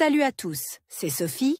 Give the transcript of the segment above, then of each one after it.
Salut à tous, c'est Sophie.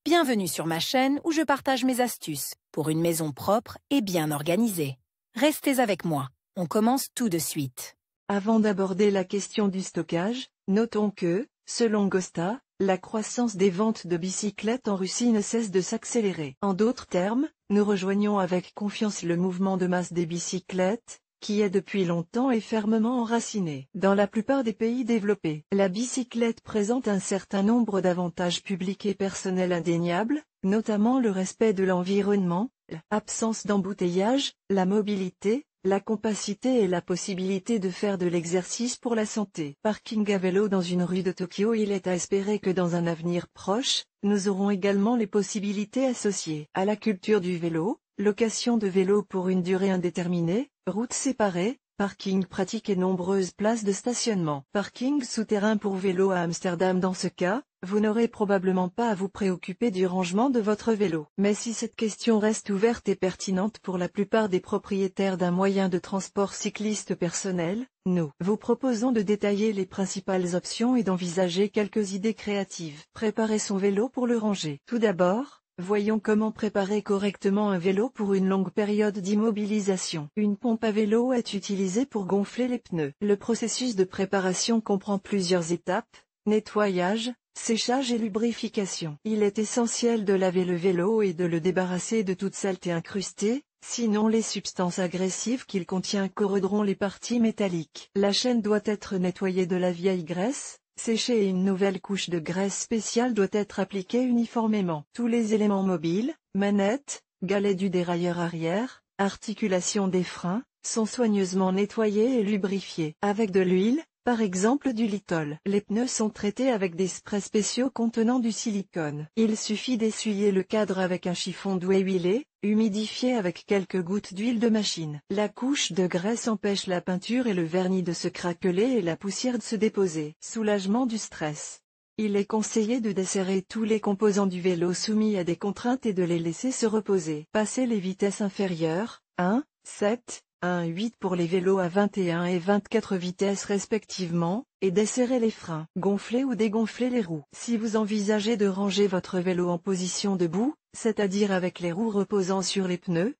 Bienvenue sur ma chaîne où je partage mes astuces pour une maison propre et bien organisée. Restez avec moi, on commence tout de suite. Avant d'aborder la question du stockage, notons que, selon Gosta, la croissance des ventes de bicyclettes en Russie ne cesse de s'accélérer. En d'autres termes, nous rejoignons avec confiance le mouvement de masse des bicyclettes, qui est depuis longtemps et fermement enraciné. Dans la plupart des pays développés, la bicyclette présente un certain nombre d'avantages publics et personnels indéniables, notamment le respect de l'environnement, l'absence d'embouteillage, la mobilité, la compacité et la possibilité de faire de l'exercice pour la santé. Parking à vélo dans une rue de Tokyo. Il est à espérer que dans un avenir proche, nous aurons également les possibilités associées à la culture du vélo, location de vélo pour une durée indéterminée, routes séparées, parking pratique et nombreuses places de stationnement. Parking souterrain pour vélo à Amsterdam. Dans ce cas, vous n'aurez probablement pas à vous préoccuper du rangement de votre vélo. Mais si cette question reste ouverte et pertinente pour la plupart des propriétaires d'un moyen de transport cycliste personnel, nous vous proposons de détailler les principales options et d'envisager quelques idées créatives. Préparer son vélo pour le ranger. Tout d'abord, voyons comment préparer correctement un vélo pour une longue période d'immobilisation. Une pompe à vélo est utilisée pour gonfler les pneus. Le processus de préparation comprend plusieurs étapes: nettoyage, séchage et lubrification. Il est essentiel de laver le vélo et de le débarrasser de toute saleté incrustée, sinon les substances agressives qu'il contient corroderont les parties métalliques. La chaîne doit être nettoyée de la vieille graisse, séchée et une nouvelle couche de graisse spéciale doit être appliquée uniformément. Tous les éléments mobiles, manettes, galets du dérailleur arrière, articulations des freins, sont soigneusement nettoyés et lubrifiés avec de l'huile, par exemple du Litol. Les pneus sont traités avec des sprays spéciaux contenant du silicone. Il suffit d'essuyer le cadre avec un chiffon doux et huilé, humidifié avec quelques gouttes d'huile de machine. La couche de graisse empêche la peinture et le vernis de se craqueler et la poussière de se déposer. Soulagement du stress. Il est conseillé de desserrer tous les composants du vélo soumis à des contraintes et de les laisser se reposer. Passer les vitesses inférieures, 1, 7, 1,8 pour les vélos à 21 et 24 vitesses respectivement, et desserrer les freins. Gonfler ou dégonfler les roues. Si vous envisagez de ranger votre vélo en position debout, c'est-à-dire avec les roues reposant sur les pneus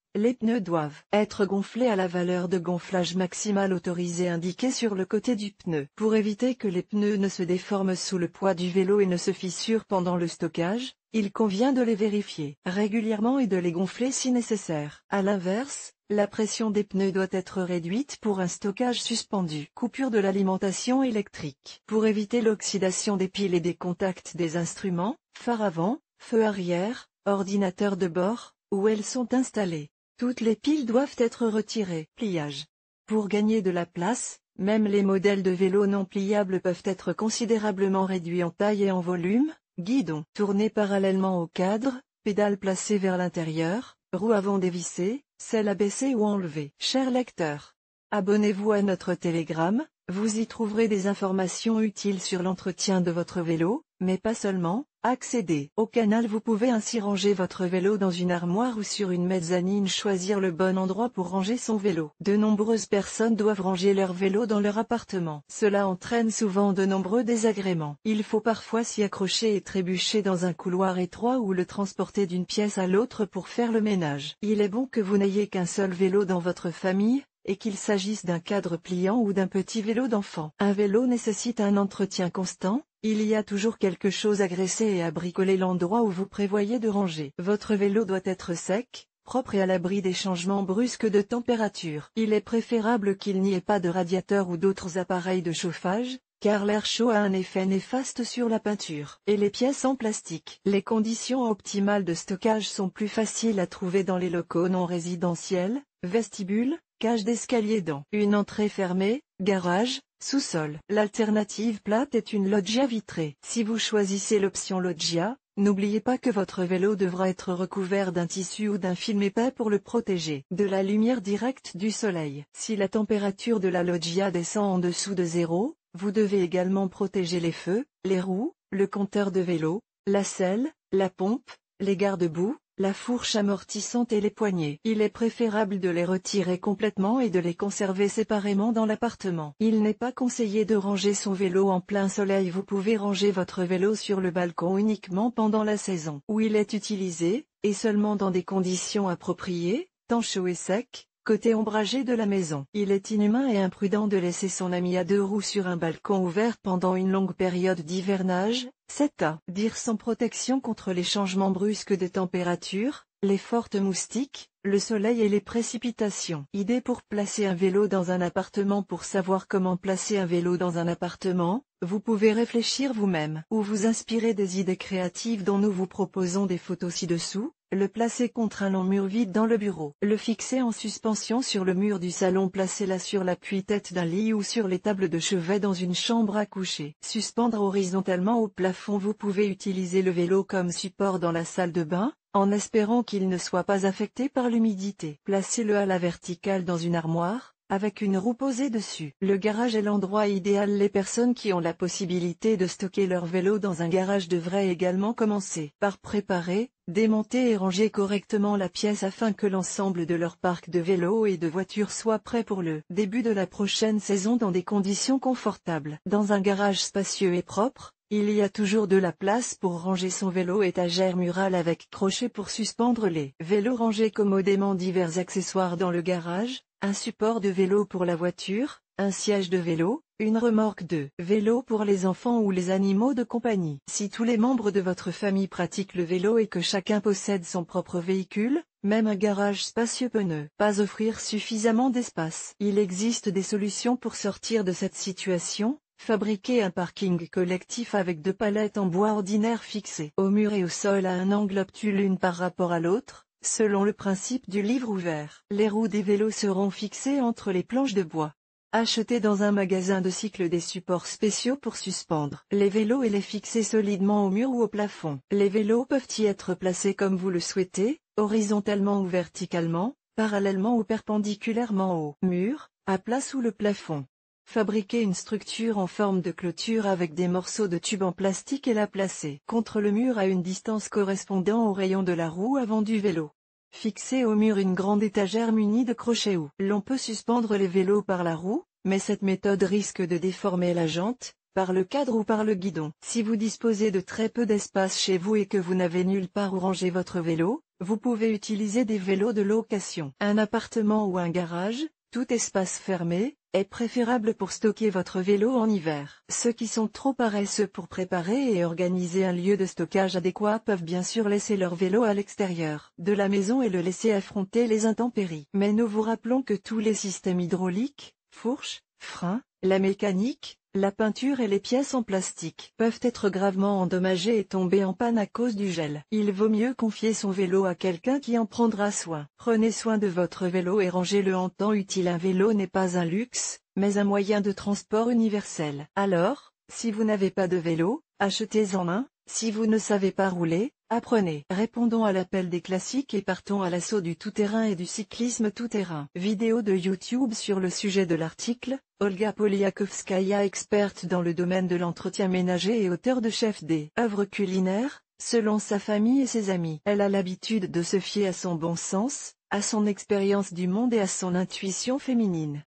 doivent être gonflés à la valeur de gonflage maximale autorisée indiquée sur le côté du pneu. Pour éviter que les pneus ne se déforment sous le poids du vélo et ne se fissurent pendant le stockage, il convient de les vérifier régulièrement et de les gonfler si nécessaire. À l'inverse, la pression des pneus doit être réduite pour un stockage suspendu. Coupure de l'alimentation électrique. Pour éviter l'oxydation des piles et des contacts des instruments, phare avant, feu arrière, ordinateur de bord, où elles sont installées, toutes les piles doivent être retirées. Pliage. Pour gagner de la place, même les modèles de vélos non pliables peuvent être considérablement réduits en taille et en volume. Guidon. Tourner parallèlement au cadre, pédales placées vers l'intérieur, roues avant dévissées, selle abaissée ou enlevée. Cher lecteur, abonnez-vous à notre Telegram, vous y trouverez des informations utiles sur l'entretien de votre vélo, mais pas seulement. Accédez au canal. Vous pouvez ainsi ranger votre vélo dans une armoire ou sur une mezzanine. Choisir le bon endroit pour ranger son vélo. De nombreuses personnes doivent ranger leur vélo dans leur appartement. Cela entraîne souvent de nombreux désagréments. Il faut parfois s'y accrocher et trébucher dans un couloir étroit ou le transporter d'une pièce à l'autre pour faire le ménage. Il est bon que vous n'ayez qu'un seul vélo dans votre famille, et qu'il s'agisse d'un cadre pliant ou d'un petit vélo d'enfant. Un vélo nécessite un entretien constant. Il y a toujours quelque chose à graisser et à bricoler l'endroit où vous prévoyez de ranger. Votre vélo doit être sec, propre et à l'abri des changements brusques de température. Il est préférable qu'il n'y ait pas de radiateur ou d'autres appareils de chauffage, car l'air chaud a un effet néfaste sur la peinture et les pièces en plastique. Les conditions optimales de stockage sont plus faciles à trouver dans les locaux non résidentiels, vestibules, cage d'escalier dans une entrée fermée, garage, sous-sol. L'alternative plate est une loggia vitrée. Si vous choisissez l'option loggia, n'oubliez pas que votre vélo devra être recouvert d'un tissu ou d'un film épais pour le protéger de la lumière directe du soleil. Si la température de la loggia descend en dessous de 0, vous devez également protéger les feux, les roues, le compteur de vélo, la selle, la pompe, les garde-boue, la fourche amortissante et les poignées. Il est préférable de les retirer complètement et de les conserver séparément dans l'appartement. Il n'est pas conseillé de ranger son vélo en plein soleil. Vous pouvez ranger votre vélo sur le balcon uniquement pendant la saison où il est utilisé, et seulement dans des conditions appropriées, temps chaud et sec, côté ombragé de la maison. Il est inhumain et imprudent de laisser son ami à deux roues sur un balcon ouvert pendant une longue période d'hivernage, c'est-à-dire sans protection contre les changements brusques de température, les fortes moustiques, le soleil et les précipitations. Idée pour placer un vélo dans un appartement. Pour savoir comment placer un vélo dans un appartement, vous pouvez réfléchir vous-même ou vous inspirer des idées créatives dont nous vous proposons des photos ci-dessous. Le placer contre un long mur vide dans le bureau. Le fixer en suspension sur le mur du salon. Placez-la sur l'appui-tête d'un lit ou sur les tables de chevet dans une chambre à coucher. Suspendre horizontalement au plafond. Vous pouvez utiliser le vélo comme support dans la salle de bain, en espérant qu'il ne soit pas affecté par l'humidité. Placez-le à la verticale dans une armoire, avec une roue posée dessus. Le garage est l'endroit idéal. Les personnes qui ont la possibilité de stocker leur vélo dans un garage devraient également commencer par préparer, démonter et ranger correctement la pièce afin que l'ensemble de leur parc de vélos et de voitures soit prêt pour le début de la prochaine saison dans des conditions confortables. Dans un garage spacieux et propre, il y a toujours de la place pour ranger son vélo. Étagère murale avec crochet pour suspendre les vélos. Ranger commodément divers accessoires dans le garage, un support de vélo pour la voiture, un siège de vélo, une remorque de vélo pour les enfants ou les animaux de compagnie. Si tous les membres de votre famille pratiquent le vélo et que chacun possède son propre véhicule, même un garage spacieux peut ne pas offrir suffisamment d'espace. Il existe des solutions pour sortir de cette situation. Fabriquer un parking collectif avec 2 palettes en bois ordinaire fixées au mur et au sol à un angle obtus l'une par rapport à l'autre, selon le principe du livre ouvert. Les roues des vélos seront fixées entre les planches de bois. Achetez dans un magasin de cycle des supports spéciaux pour suspendre les vélos et les fixer solidement au mur ou au plafond. Les vélos peuvent y être placés comme vous le souhaitez, horizontalement ou verticalement, parallèlement ou perpendiculairement au mur, à plat sous le plafond. Fabriquer une structure en forme de clôture avec des morceaux de tube en plastique et la placer contre le mur à une distance correspondant au rayon de la roue avant du vélo. Fixer au mur une grande étagère munie de crochets où l'on peut suspendre les vélos par la roue, mais cette méthode risque de déformer la jante, par le cadre ou par le guidon. Si vous disposez de très peu d'espace chez vous et que vous n'avez nulle part où ranger votre vélo, vous pouvez utiliser des vélos de location. Un appartement ou un garage, tout espace fermé, est préférable pour stocker votre vélo en hiver. Ceux qui sont trop paresseux pour préparer et organiser un lieu de stockage adéquat peuvent bien sûr laisser leur vélo à l'extérieur de la maison et le laisser affronter les intempéries. Mais nous vous rappelons que tous les systèmes hydrauliques, fourches, freins, la mécanique, la peinture et les pièces en plastique peuvent être gravement endommagées et tomber en panne à cause du gel. Il vaut mieux confier son vélo à quelqu'un qui en prendra soin. Prenez soin de votre vélo et rangez-le en temps utile. Un vélo n'est pas un luxe, mais un moyen de transport universel. Alors, si vous n'avez pas de vélo, achetez-en un. Si vous ne savez pas rouler, apprenez. Répondons à l'appel des classiques et partons à l'assaut du tout-terrain et du cyclisme tout-terrain. Vidéo de YouTube sur le sujet de l'article. Olga Poliakovskaya, experte dans le domaine de l'entretien ménager et auteure de chef des œuvres culinaires, selon sa famille et ses amis. Elle a l'habitude de se fier à son bon sens, à son expérience du monde et à son intuition féminine.